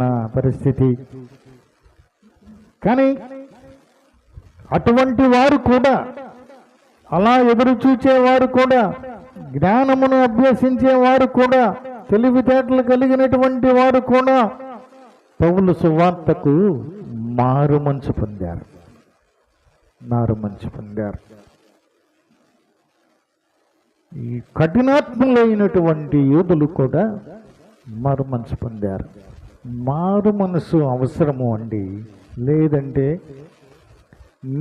నా పరిస్థితి. కానీ అటువంటి వారు కూడా, అలా ఎదురు చూచేవారు కూడా, జ్ఞానమును అభ్యసించేవారు కూడా, తెలివితేటలు కలిగినటువంటి వారు కూడా పౌలు సువార్తకు మారుమనసు పొందారు. ఈ కఠినాత్ములైనటువంటి యూదులు కూడా మారు మనసు పొందారు. మారు మనసు అవసరము అండి. లేదంటే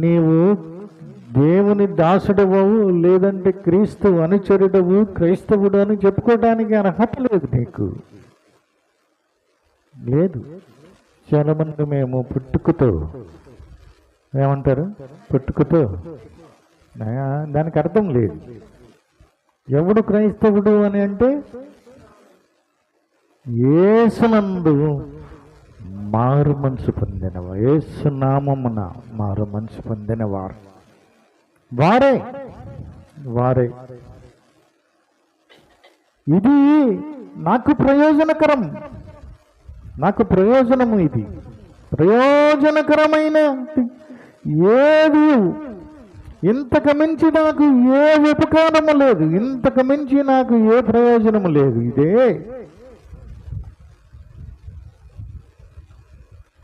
నీవు దేవుని దాసుడవు, లేదంటే క్రీస్తు అనుచరుడవు, క్రైస్తవుడు అని చెప్పుకోవడానికి అర్హత లేదు నీకు. లేదు. చాలామంది మేము పుట్టుకతో ఏమంటారు, పుట్టుకతో దానికి అర్థం లేదు. ఎవడు క్రైస్తవుడు అని అంటే యేసునందు మారు మనసు పొందినవారు, యేసు నామమున మారు మనసు పొందిన వారే. ఇది నాకు ప్రయోజనకరం, నాకు ప్రయోజనము. ఇది ప్రయోజనకరమైన ఏది, ఇంతకు మించి నాకు ఏ ఉపకారము లేదు, ఇంతకు మించి నాకు ఏ ప్రయోజనము లేదు. ఇదే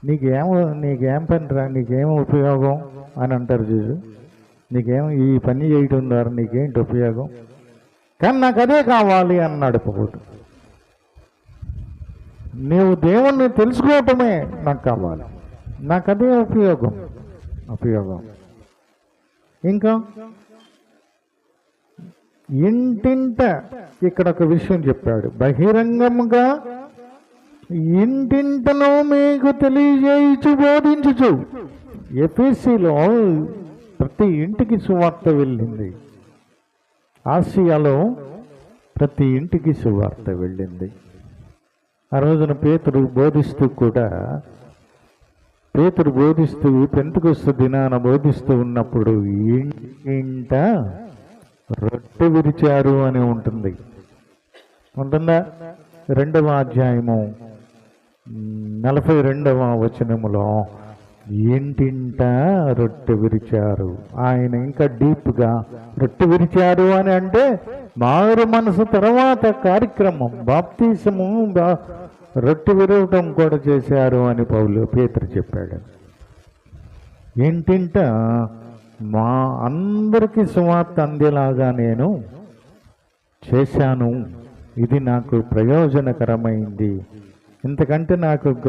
నీకేం పనిరా, నీకేం ఉపయోగం అని అంటారు చూడు. నీకేం ఈ పని చేయటం ద్వారా నీకేంటి ఉపయోగం? కానీ నాకు అదే కావాలి అన్నాడు పౌలు. నీవు దేవుణ్ణి తెలుసుకోవటమే నాకు కావాలి, నాకు అదే ఉపయోగం. ఇంకా ఇంటింట ఇక్కడ ఒక విషయం చెప్పాడు, బహిరంగముగా ఇంటింటను మీకు తెలియజేయచ్చు, బోధించుచు. ఎఫెసీలో ప్రతి ఇంటికి సువార్త వెళ్ళింది. ఆసియాలో ప్రతి ఇంటికి సువార్త వెళ్ళింది. ఆ రోజున పేతురు బోధిస్తూ పెంతెకొస్తు దినాన బోధిస్తూ ఉన్నప్పుడు ఇంట రొట్టె విరిచారు అని ఉంటుందా? 2వ అధ్యాయము 42వ వచనములో ఇంటింట రొట్టె విరిచారు. ఆయన ఇంకా డీప్గా రొట్టె విరిచారు అని అంటే మారు మనసు తర్వాత కార్యక్రమం బాప్తిసము, రొట్టె విరవటం కూడా చేశారు అని పేతురు చెప్పాడు. ఇంటింట మా అందరికీ సువార్త అందేలాగా నేను చేశాను. ఇది నాకు ప్రయోజనకరమైంది. ఇంతకంటే నాకు